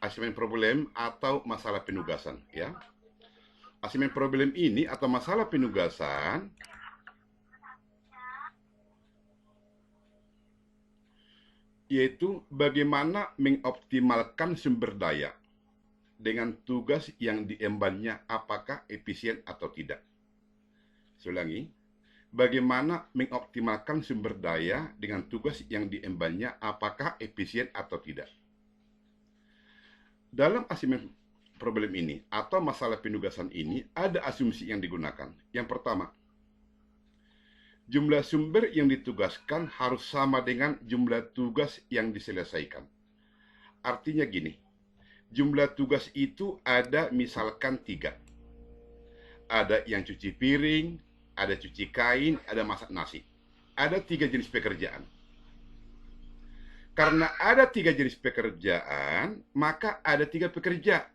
assignment problem atau masalah penugasan, ya. Assignment problem ini atau masalah penugasan yaitu bagaimana mengoptimalkan sumber daya dengan tugas yang diembannya apakah efisien atau tidak. Saya ulangi, bagaimana mengoptimalkan sumber daya dengan tugas yang diembannya apakah efisien atau tidak. Dalam assignment problem ini atau masalah penugasan ini ada asumsi yang digunakan. Yang pertama, jumlah sumber yang ditugaskan harus sama dengan jumlah tugas yang diselesaikan. Artinya gini, jumlah tugas itu ada misalkan 3. Ada yang cuci piring, ada cuci kain, ada masak nasi. Ada 3 jenis pekerjaan. Karena ada 3 jenis pekerjaan, maka ada 3 pekerja.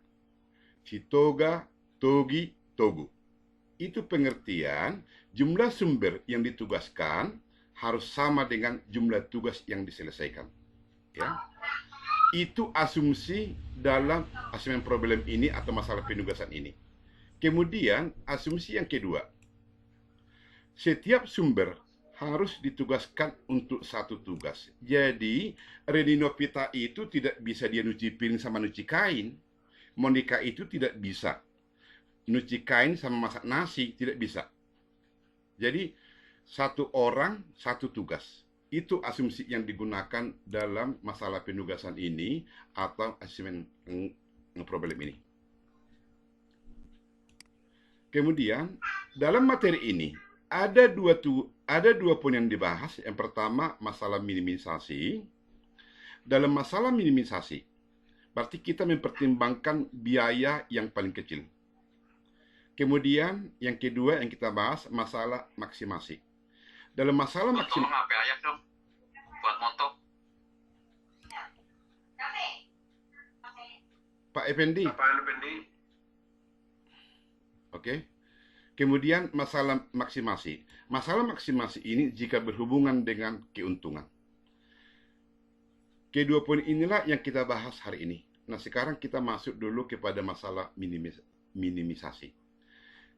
Si toga, togi, togu. Itu pengertian jumlah sumber yang ditugaskan harus sama dengan jumlah tugas yang diselesaikan. Ya. Itu asumsi dalam assignment problem ini atau masalah penugasan ini. Kemudian asumsi yang kedua, setiap sumber harus ditugaskan untuk satu tugas. Jadi, Reni Novita itu tidak bisa dia nyuci piring sama nyuci kain. Monica itu tidak bisa nyuci kain sama masak nasi, tidak bisa. Jadi, satu orang, satu tugas. Itu asumsi yang digunakan dalam masalah penugasan ini atau assignment problem ini. Kemudian, dalam materi ini, ada dua poin yang dibahas. Yang pertama, masalah minimisasi. Dalam masalah minimisasi, berarti kita mempertimbangkan biaya yang paling kecil. Kemudian, yang kedua yang kita bahas, masalah maksimasi. Dalam masalah maksimasi... Tolong HP ayah dong, buat moto. Pak Effendi. Pak Effendi. Oke. Kemudian masalah maksimasi. Masalah maksimasi ini jika berhubungan dengan keuntungan. Kedua poin inilah yang kita bahas hari ini. Nah, sekarang kita masuk dulu kepada masalah minimisasi.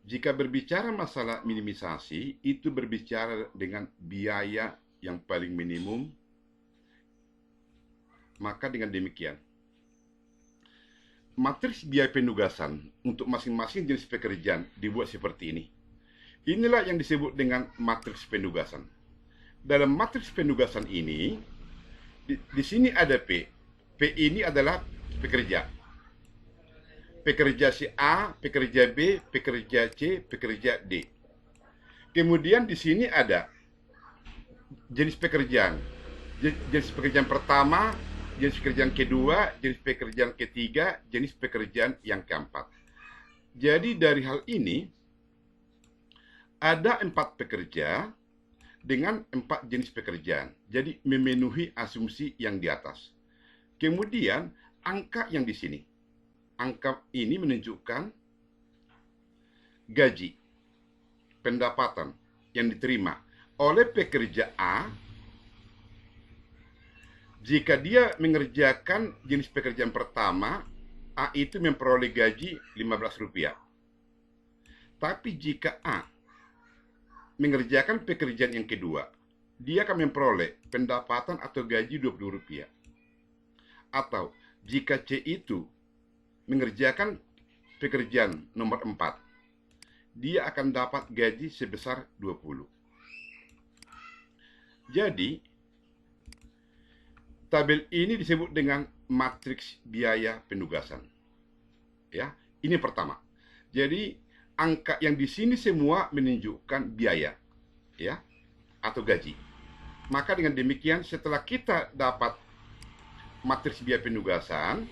Jika berbicara masalah minimisasi, itu berbicara dengan biaya yang paling minimum. Maka dengan demikian, matriks biaya penugasan untuk masing-masing jenis pekerjaan dibuat seperti ini. Inilah yang disebut dengan matriks penugasan. Dalam matriks penugasan ini, di sini ada P. P ini adalah pekerja. Pekerja si A, pekerja B, pekerja C, pekerja D. Kemudian di sini ada jenis pekerjaan. Jenis pekerjaan pertama, jenis pekerjaan kedua, jenis pekerjaan ketiga, jenis pekerjaan yang keempat. Jadi dari hal ini, ada 4 pekerja dengan 4 jenis pekerjaan. Jadi memenuhi asumsi yang di atas. Kemudian angka yang di sini. Angka ini menunjukkan gaji, pendapatan yang diterima oleh pekerja A jika dia mengerjakan jenis pekerjaan pertama. A itu memperoleh gaji Rp15. Tapi jika A mengerjakan pekerjaan yang kedua, dia akan memperoleh pendapatan atau gaji Rp20. Atau jika C itu mengerjakan pekerjaan nomor 4, dia akan dapat gaji sebesar 20. Jadi, tabel ini disebut dengan matriks biaya penugasan. Ya, ini pertama. Jadi, angka yang di sini semua menunjukkan biaya, ya, atau gaji. Maka dengan demikian, setelah kita dapat matriks biaya penugasan,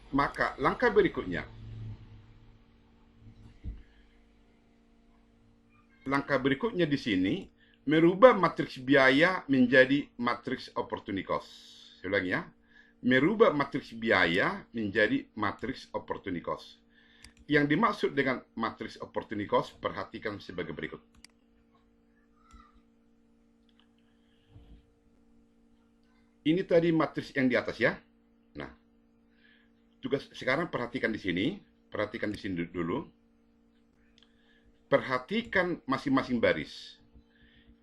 maka langkah berikutnya, di sini merubah matriks biaya menjadi matriks opportunity cost. Saya ulangi ya, merubah matriks biaya menjadi matriks opportunity cost. Yang dimaksud dengan matriks opportunity cost, perhatikan sebagai berikut. Ini tadi matriks yang di atas ya. Nah, sekarang perhatikan di sini, dulu. Perhatikan masing-masing baris.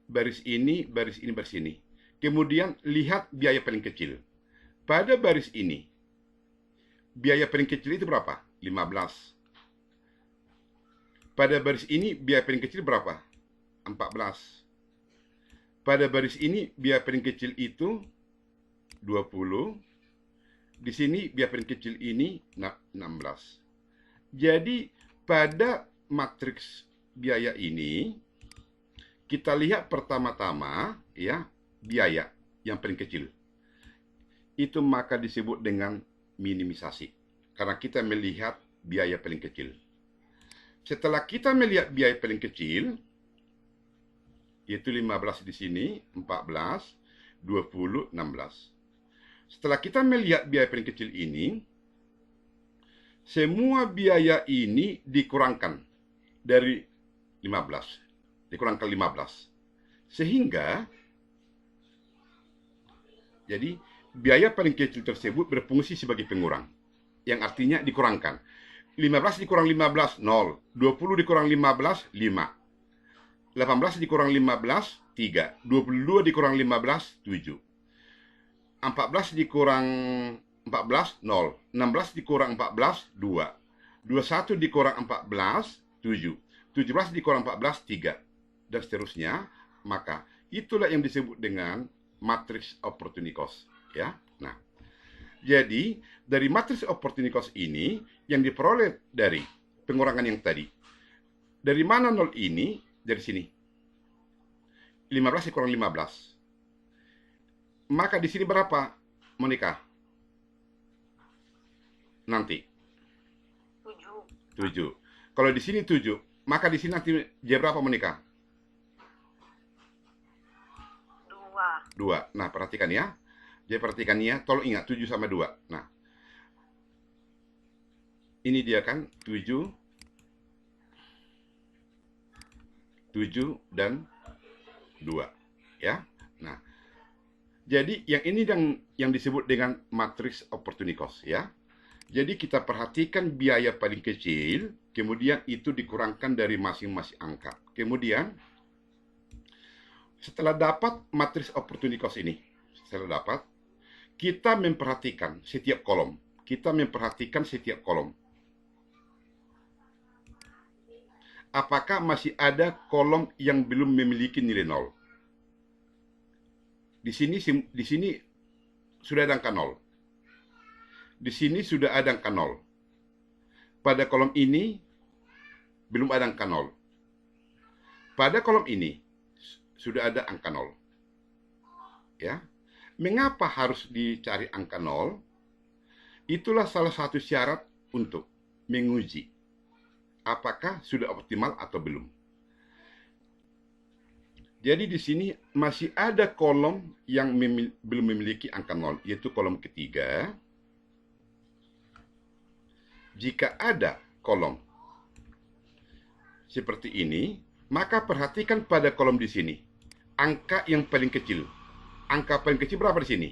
Baris ini, baris ini, baris ini. Kemudian lihat biaya paling kecil. Pada baris ini, biaya paling kecil itu berapa? 15. Pada baris ini, biaya paling kecil berapa? 14. Pada baris ini, biaya paling kecil itu 20. Di sini, biaya paling kecil ini 16. Jadi, pada matriks biaya ini, kita lihat pertama-tama ya biaya yang paling kecil. Itu maka disebut dengan minimisasi. Karena kita melihat biaya paling kecil. Setelah kita melihat biaya paling kecil, yaitu 15 di sini, 14, 20, 16. Setelah kita melihat biaya paling kecil ini, semua biaya ini dikurangkan dari 15. Dikurangkan 15. Sehingga, jadi biaya paling kecil tersebut berfungsi sebagai pengurang. Yang artinya dikurangkan. 15 dikurang 15, 0. 20 dikurang 15, 5. 18 dikurang 15, 3. 22 dikurang 15, 7. 14 dikurang 14, 0. 16 dikurang 14, 2. 21 dikurang 14, 7. 17 dikurang 14, 3. Dan seterusnya. Maka itulah yang disebut dengan matriks opportunity cost. Ya. Nah, jadi dari matriks opportunity cost ini yang diperoleh dari pengurangan yang tadi. Dari mana 0 ini? Dari sini. 15 dikurang 15. Maka di sini berapa, Monica? Nanti. 7. Kalau di sini 7, maka di sini nanti J berapa, Monica? 2. Nah, perhatikan ya. J perhatikan ya. Tolong ingat 7 sama 2. Nah. Ini dia kan 7 dan 2, ya. Nah, jadi yang ini yang disebut dengan matriks opportunity cost, ya. Jadi kita perhatikan biaya paling kecil, kemudian itu dikurangkan dari masing-masing angka. Kemudian setelah dapat matriks opportunity cost ini, kita memperhatikan setiap kolom. Apakah masih ada kolom yang belum memiliki nilai 0? Di sini sudah ada angka 0. Di sini sudah ada angka 0. Pada kolom ini belum ada angka 0. Pada kolom ini sudah ada angka 0. Ya. Mengapa harus dicari angka 0? Itulah salah satu syarat untuk menguji apakah sudah optimal atau belum. Jadi di sini masih ada kolom yang belum memiliki angka 0, yaitu kolom ketiga. Jika ada kolom seperti ini, maka perhatikan pada kolom di sini. Angka yang paling kecil. Angka paling kecil berapa di sini?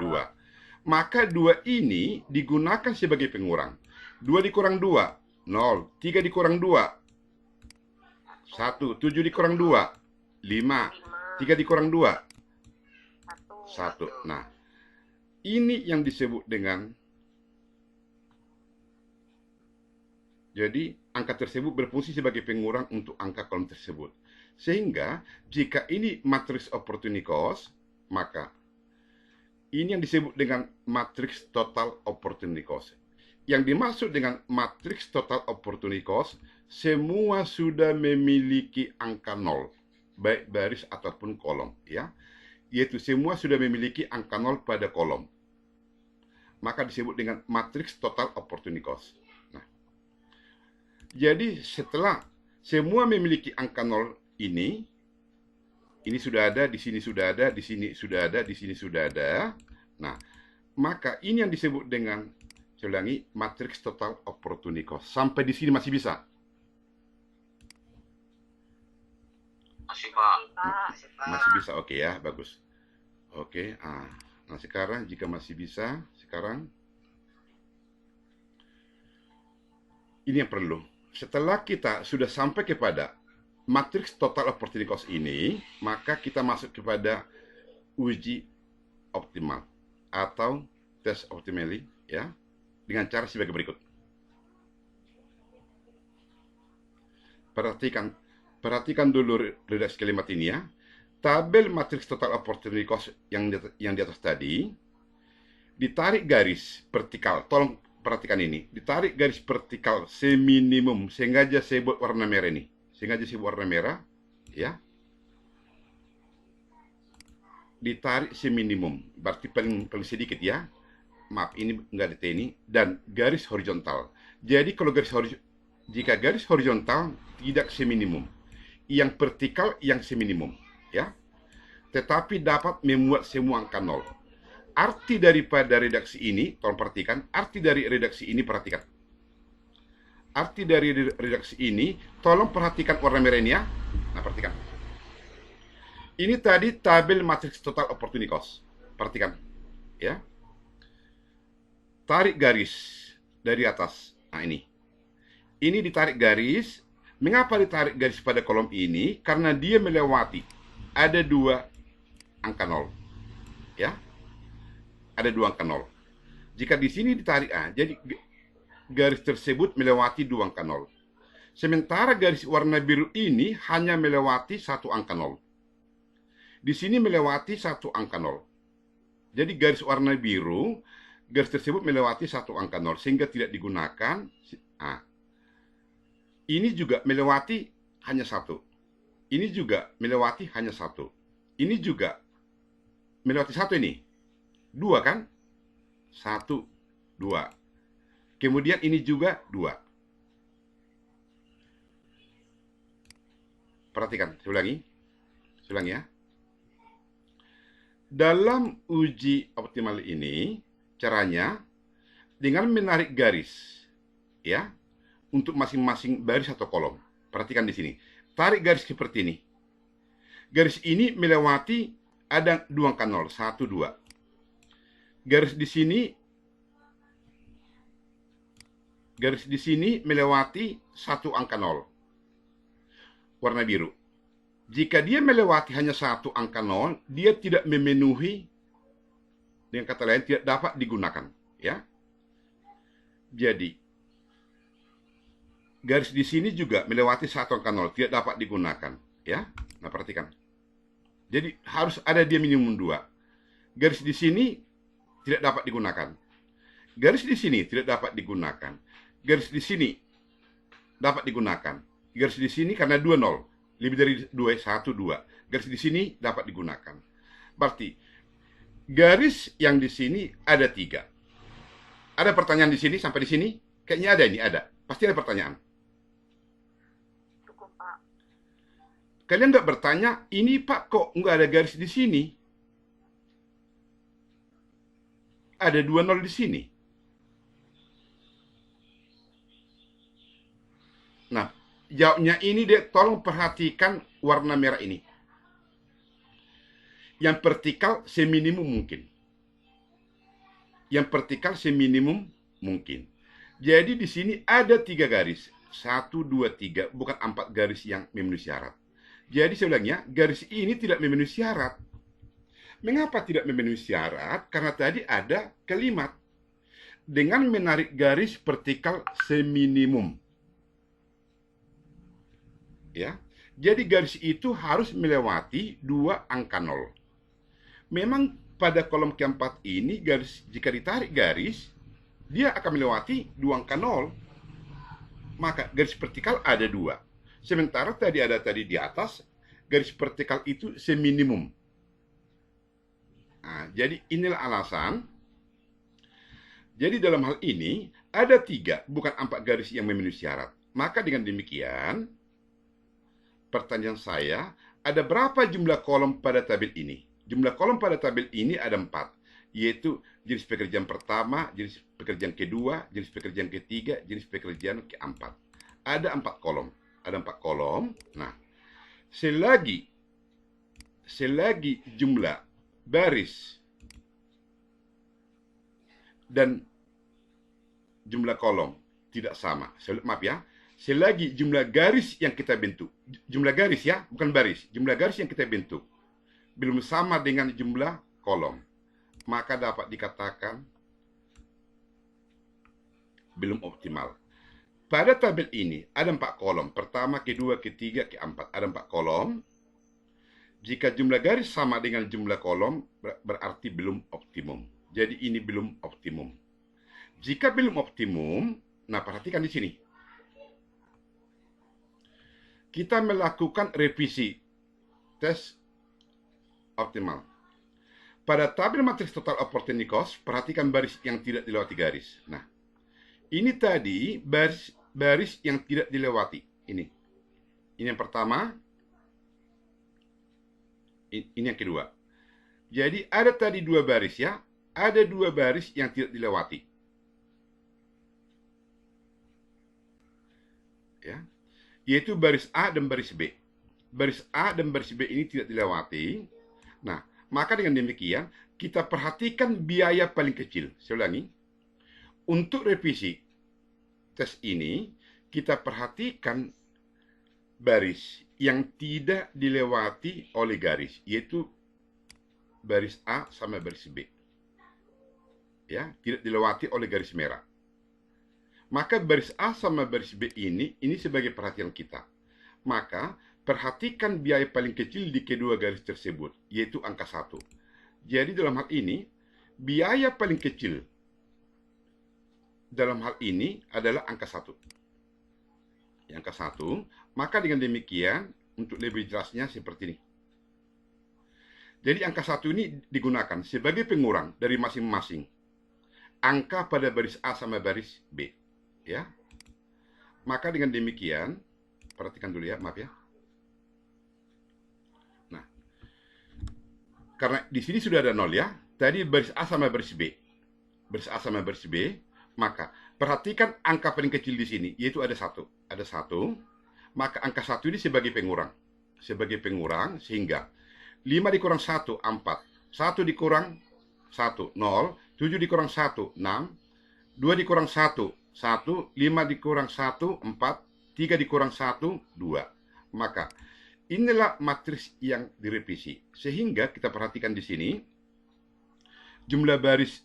2. Maka 2 ini digunakan sebagai pengurang. 2 dikurang 2, 0. 3 dikurang 2, 1. 7 dikurang 2, 5. 3 dikurang 2, 1. Nah, ini yang disebut dengan, jadi angka tersebut berfungsi sebagai pengurang untuk angka kolom tersebut. Sehingga jika ini matriks opportunity cost, maka ini yang disebut dengan matriks total opportunity cost. Yang dimaksud dengan matriks total opportunity cost, semua sudah memiliki angka 0, baik baris ataupun kolom, ya. Yaitu semua sudah memiliki angka 0 pada kolom. Maka disebut dengan matriks total opportunity cost. Nah, jadi setelah semua memiliki angka 0 ini sudah ada, di sini sudah ada, di sini sudah ada, di sini sudah ada. Nah, maka ini yang disebut dengan, saya ulangi, matriks total opportunity cost. Sampai di sini masih bisa? Masih, Pak. Masih bisa, oke ya, bagus. Oke, Nah, sekarang jika masih bisa, sekarang ini yang perlu. Setelah kita sudah sampai kepada matriks total opportunity cost ini, maka kita masuk kepada uji optimal atau tes optimally, ya, dengan cara sebagai berikut. Perhatikan dulu redaksi kalimat ini ya. Tabel matriks total opportunity cost yang di atas tadi, ditarik garis vertikal. Tolong perhatikan ini. Ditarik garis vertikal seminimum. Sengaja saya buat warna merah ini. Sengaja saya buat warna merah, ya. Ditarik seminimum. Berarti paling sedikit ya. Maaf, ini enggak ada T ini. Dan garis horizontal. Jadi kalau jika garis horizontal tidak seminimum, yang vertikal yang seminimum, ya. Tetapi dapat memuat semua angka nol. Arti daripada redaksi ini, tolong perhatikan. Arti dari redaksi ini perhatikan. Arti dari redaksi ini, tolong perhatikan warna merah ini ya. Nah, perhatikan. Ini tadi tabel matriks total opportunity cost. Perhatikan, ya. Tarik garis dari atas. Nah, ini. Ini ditarik garis. Mengapa ditarik garis pada kolom ini? Karena dia melewati ada dua angka nol, ya. Ada dua angka nol. Jika di sini ditarik jadi garis tersebut melewati dua angka nol. Sementara garis warna biru ini hanya melewati satu angka nol. Di sini melewati satu angka nol. Jadi garis warna biru, garis tersebut melewati satu angka nol sehingga tidak digunakan. Ini juga melewati hanya satu. Ini juga melewati hanya satu. Ini juga melewati satu ini. Dua kan? Satu, dua. Kemudian ini juga dua. Perhatikan, saya ulangi. Saya ulangi ya. Dalam uji optimal ini, caranya dengan menarik garis, ya, untuk masing-masing baris atau kolom. Perhatikan di sini. Tarik garis seperti ini. Garis ini melewati ada dua angka nol, 1, 2. Garis di sini melewati satu angka nol. Warna biru. Jika dia melewati hanya satu angka nol, dia tidak memenuhi, dengan kata lain tidak dapat digunakan, ya. Jadi garis di sini juga melewati satu angka nol, tidak dapat digunakan, ya. Nah, perhatikan. Jadi harus ada dia minimum 2. Garis di sini tidak dapat digunakan. Garis di sini tidak dapat digunakan. Garis di sini dapat digunakan. Garis di sini karena 2 nol, lebih dari 2, 1, 2. Garis di sini dapat digunakan. Berarti garis yang di sini ada 3. Ada pertanyaan di sini sampai di sini? Kayaknya ada ini, ada. Pasti ada pertanyaan. Kalian nggak bertanya, ini Pak kok nggak ada garis di sini? Ada 2 nol di sini. Nah, jawabnya ini deh, tolong perhatikan warna merah ini. Yang vertikal seminimum mungkin. Yang vertikal seminimum mungkin. Jadi di sini ada 3 garis. 1, 2, 3, bukan 4 garis yang memenuhi syarat. Jadi saya ulangnya, garis ini tidak memenuhi syarat. Mengapa tidak memenuhi syarat? Karena tadi ada kalimat dengan menarik garis vertikal seminimum. Ya. Jadi garis itu harus melewati 2 angka nol. Memang pada kolom keempat ini garis, jika ditarik garis, dia akan melewati 2 angka nol. Maka garis vertikal ada 2. Sementara tadi di atas, garis vertikal itu seminimum. Nah, jadi inilah alasan. Jadi dalam hal ini, ada 3, bukan 4 garis yang memenuhi syarat. Maka dengan demikian, pertanyaan saya, ada berapa jumlah kolom pada tabel ini? Jumlah kolom pada tabel ini ada 4, yaitu jenis pekerjaan pertama, jenis pekerjaan kedua, jenis pekerjaan ketiga, jenis pekerjaan keempat. Ada 4 kolom. Ada 4 kolom. Nah, selagi jumlah baris dan jumlah kolom tidak sama. Maaf ya, selagi jumlah garis yang kita bentuk, jumlah garis ya, bukan baris, jumlah garis yang kita bentuk belum sama dengan jumlah kolom, maka dapat dikatakan belum optimal. Pada tabel ini ada 4 kolom. Pertama, kedua, ketiga, keempat. Ada 4 kolom. Jika jumlah garis sama dengan jumlah kolom, berarti belum optimum. Jadi ini belum optimum. Jika belum optimum, nah perhatikan di sini. Kita melakukan revisi tes optimal. Pada tabel matriks total opportunity cost, perhatikan baris yang tidak dilewati garis. Nah, ini tadi baris yang tidak dilewati. Ini yang pertama. Ini yang kedua. Jadi ada tadi 2 baris ya. Ada 2 baris yang tidak dilewati. Ya. Yaitu baris A dan baris B. Baris A dan baris B ini tidak dilewati. Nah, maka dengan demikian kita perhatikan biaya paling kecil. Saya ulangi. Untuk revisi tes ini, kita perhatikan baris yang tidak dilewati oleh garis, yaitu baris A sama baris B. Ya, tidak dilewati oleh garis merah. Maka baris A sama baris B ini sebagai perhatian kita. Maka perhatikan biaya paling kecil di kedua garis tersebut, yaitu angka 1. Jadi dalam hal ini, biaya paling kecil dalam hal ini adalah angka 1. Angka 1, maka dengan demikian, untuk lebih jelasnya seperti ini. Jadi angka 1 ini digunakan sebagai pengurang dari masing-masing angka pada baris A sama baris B. Ya. Maka dengan demikian, perhatikan dulu ya, maaf ya. Nah, karena di sini sudah ada 0 ya. Tadi baris A sama baris B. Baris A sama baris B, maka perhatikan angka paling kecil di sini, yaitu ada 1. Ada 1, maka angka 1 ini sebagai pengurang. Sebagai pengurang, sehingga 5 dikurang 1, 4. 1 dikurang 1, 0. 7 dikurang 1, 6. 2 dikurang 1, 1. 5 dikurang 1, 4. 3 dikurang 1, 2. Maka inilah matriks yang direvisi. Sehingga kita perhatikan di sini jumlah garis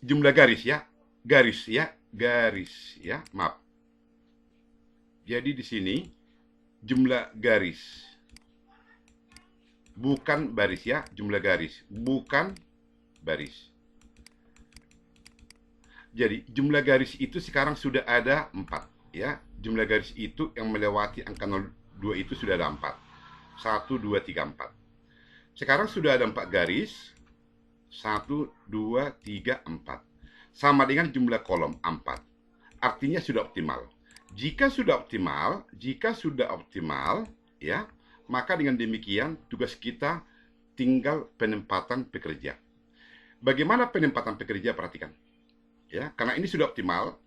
ya. Maaf. Jadi di sini jumlah garis. Bukan baris ya, jumlah garis, bukan baris. Jadi jumlah garis itu sekarang sudah ada 4 ya. Jumlah garis itu yang melewati angka 02 itu sudah ada 4. 1, 2, 3, 4. Sekarang sudah ada 4 garis. 1, 2, 3, 4. Sama dengan jumlah kolom 4. Artinya sudah optimal. Jika sudah optimal ya, maka dengan demikian tugas kita tinggal penempatan pekerja. Bagaimana penempatan pekerja? Perhatikan. Ya, karena ini sudah optimal.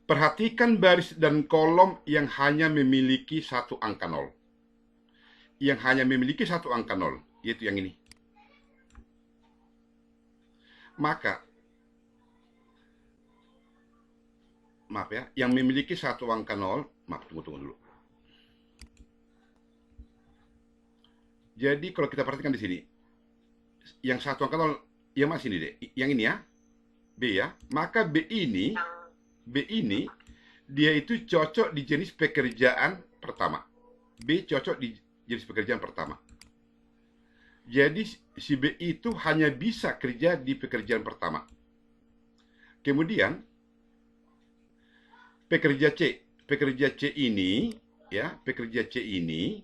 Perhatikan baris dan kolom yang hanya memiliki 1 angka 0. Yang hanya memiliki 1 angka 0, yaitu yang ini. Maka maaf ya, yang memiliki 1 angka 0, maaf, tunggu dulu. Jadi kalau kita perhatikan di sini, yang 1 angka 0, ya mas ini deh, yang ini ya, B ya, maka B ini dia itu cocok di jenis pekerjaan pertama. B cocok di jenis pekerjaan pertama. Jadi si B itu hanya bisa kerja di pekerjaan pertama. Kemudian pekerja C ini ya, pekerja C ini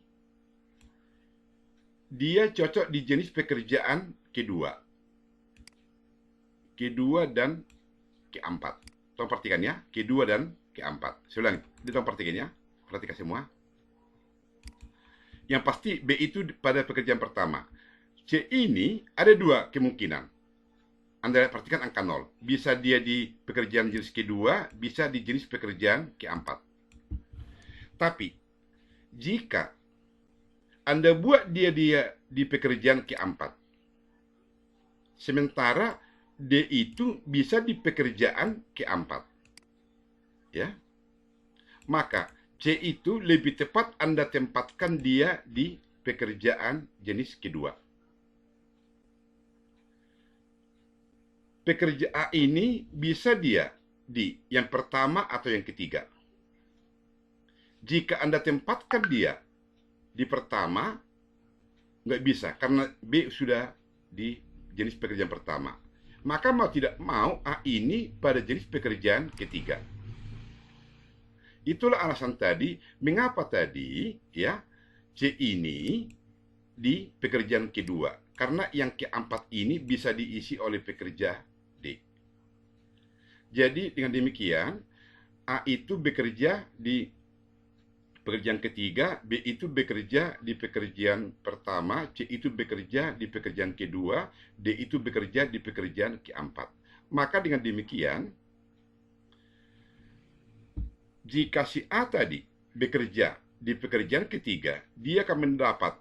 dia cocok di jenis pekerjaan kedua dan keempat. Tolong perhatikan ya, kedua dan keempat. Saya ulangi, tolong perhatikan ya, perhatikan semua. Yang pasti B itu pada pekerjaan pertama. C ini ada 2 kemungkinan. Anda perhatikan angka 0. Bisa dia di pekerjaan jenis kedua, bisa di jenis pekerjaan keempat. Tapi, jika Anda buat dia di pekerjaan keempat, sementara D itu bisa di pekerjaan keempat. Ya. Maka C itu lebih tepat Anda tempatkan dia di pekerjaan jenis kedua. Pekerja A ini bisa dia di yang pertama atau yang ketiga. Jika Anda tempatkan dia di pertama, nggak bisa, karena B sudah di jenis pekerjaan pertama. Maka mau tidak mau A ini pada jenis pekerjaan ketiga. Itulah alasan tadi, mengapa tadi ya C ini di pekerjaan kedua. Karena yang keempat ini bisa diisi oleh pekerja D. Jadi dengan demikian, A itu bekerja di pekerjaan ketiga, B itu bekerja di pekerjaan pertama, C itu bekerja di pekerjaan kedua, D itu bekerja di pekerjaan keempat. Maka dengan demikian, jika si A tadi bekerja di pekerjaan ketiga, dia akan mendapat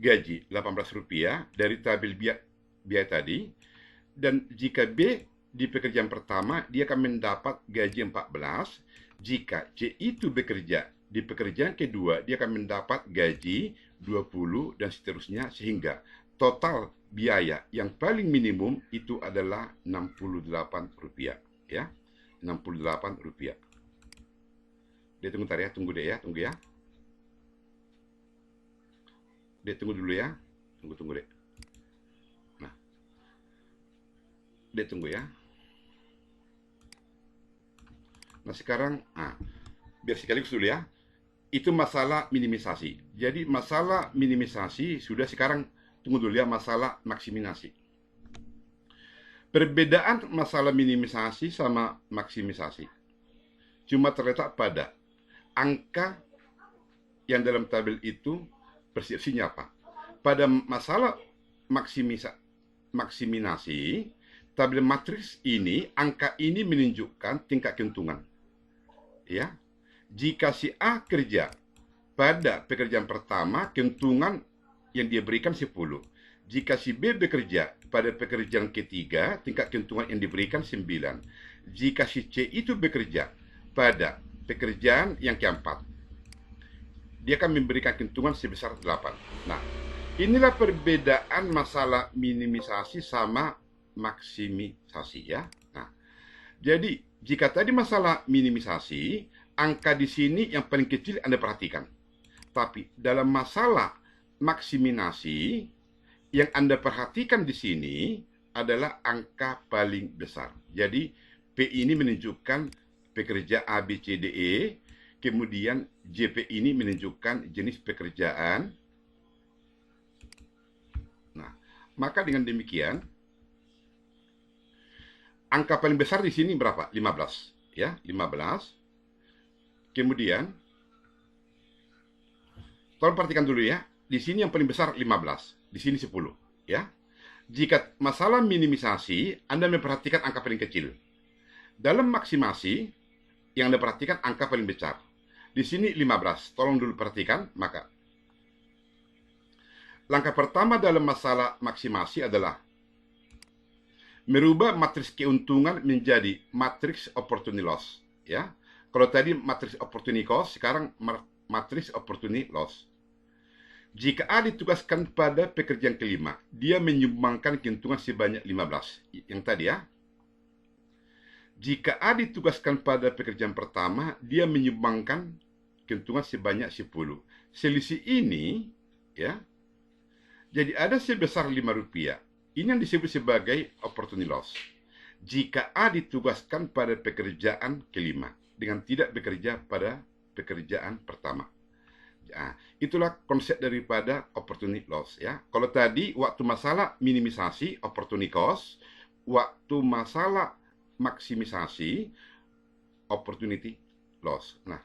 gaji Rp18 dari tabel biaya tadi, dan jika B di pekerjaan pertama, dia akan mendapat gaji 14. Jika C itu bekerja di pekerjaan kedua, dia akan mendapat gaji 20 dan seterusnya, sehingga total biaya yang paling minimum itu adalah Rp68, ya. Rp68. Dia tunggu ntar ya, tunggu ya. Dia tunggu dulu ya. Tunggu deh. Nah. Dia tunggu ya. Nah, sekarang biar sekaligus dulu ya. Itu masalah minimisasi. Jadi masalah minimisasi sudah, sekarang tunggu dulu ya masalah maksimisasi. Perbedaan masalah minimisasi sama maksimisasi cuma terletak pada angka yang dalam tabel itu persepsinya apa. Pada masalah maksimisasi, tabel matriks ini, angka ini menunjukkan tingkat keuntungan. Ya, jika si A kerja pada pekerjaan pertama, keuntungan yang dia berikan 10. Jika si B bekerja pada pekerjaan ketiga, tingkat keuntungan yang diberikan 9. Jika si C itu bekerja pada pekerjaan yang keempat, dia akan memberikan keuntungan sebesar 8. Nah, inilah perbedaan masalah minimisasi sama maksimisasi ya. Nah, jadi jika tadi masalah minimisasi, angka di sini yang paling kecil Anda perhatikan. Tapi dalam masalah maksimisasi, yang Anda perhatikan di sini adalah angka paling besar. Jadi P ini menunjukkan pekerja A, B, C, D, E. Kemudian JP ini menunjukkan jenis pekerjaan. Nah, maka dengan demikian, angka paling besar di sini berapa? 15. Ya, 15. Kemudian, tolong perhatikan dulu ya. Di sini yang paling besar 15. Di sini 10. Ya. Jika masalah minimisasi, Anda memperhatikan angka paling kecil. Dalam maksimasi, yang Anda perhatikan angka paling besar. Di sini 15. Tolong dulu perhatikan. Maka langkah pertama dalam masalah maksimasi adalah merubah matriks keuntungan menjadi matriks opportunity loss. Ya, kalau tadi matriks opportunity cost, sekarang matriks opportunity loss. Jika A ditugaskan pada pekerjaan kelima, dia menyumbangkan keuntungan sebanyak 15. Yang tadi ya. Jika A ditugaskan pada pekerjaan pertama, dia menyumbangkan keuntungan sebanyak 10. Selisih ini, ya, jadi ada sebesar Rp5. Ini yang disebut sebagai opportunity loss. Jika A ditugaskan pada pekerjaan kelima, dengan tidak bekerja pada pekerjaan pertama. Ya, itulah konsep daripada opportunity loss. Ya, kalau tadi waktu masalah minimisasi, opportunity cost, waktu masalah maksimisasi, opportunity loss. Nah,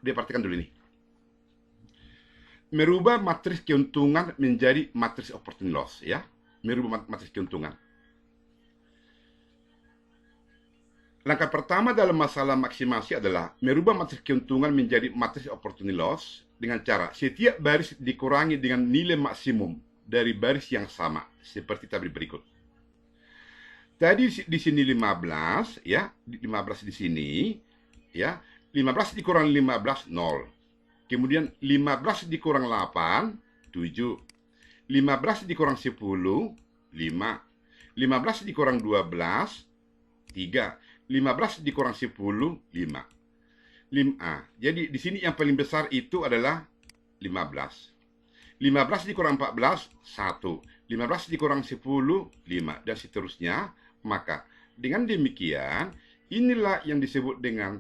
diperhatikan dulu ini. Merubah matriks keuntungan menjadi matriks opportunity loss, ya. Merubah matriks keuntungan. Langkah pertama dalam masalah maksimasi adalah merubah matriks keuntungan menjadi matriks opportunity loss dengan cara setiap baris dikurangi dengan nilai maksimum dari baris yang sama, seperti tabel berikut. Tadi di sini 15 ya, 15 di sini ya. 15 dikurang 15 0. Kemudian 15 dikurang 8 7. 15 dikurang 10 5. 15 dikurang 12 3. 15 dikurang 10 5. Jadi di sini yang paling besar itu adalah 15. 15 dikurang 14 1. 15 dikurang 10 5 dan seterusnya. Maka dengan demikian inilah yang disebut dengan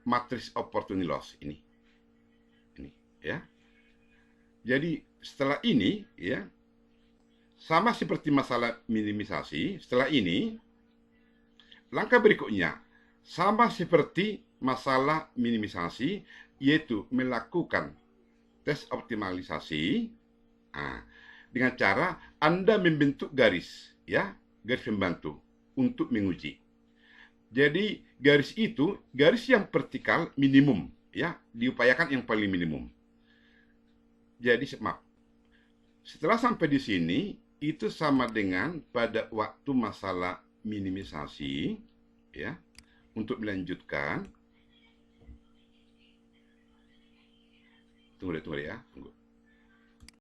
matriks opportunity loss ini ya. Jadi setelah ini ya, sama seperti masalah minimisasi, setelah ini langkah berikutnya sama seperti masalah minimisasi, yaitu melakukan tes optimalisasi dengan cara Anda membentuk garis ya, garis pembantu untuk menguji. Jadi garis itu garis yang vertikal minimum ya, diupayakan yang paling minimum. Jadi maaf, setelah sampai di sini itu sama dengan pada waktu masalah minimisasi ya. Untuk melanjutkan, tunggu ya, tunggu.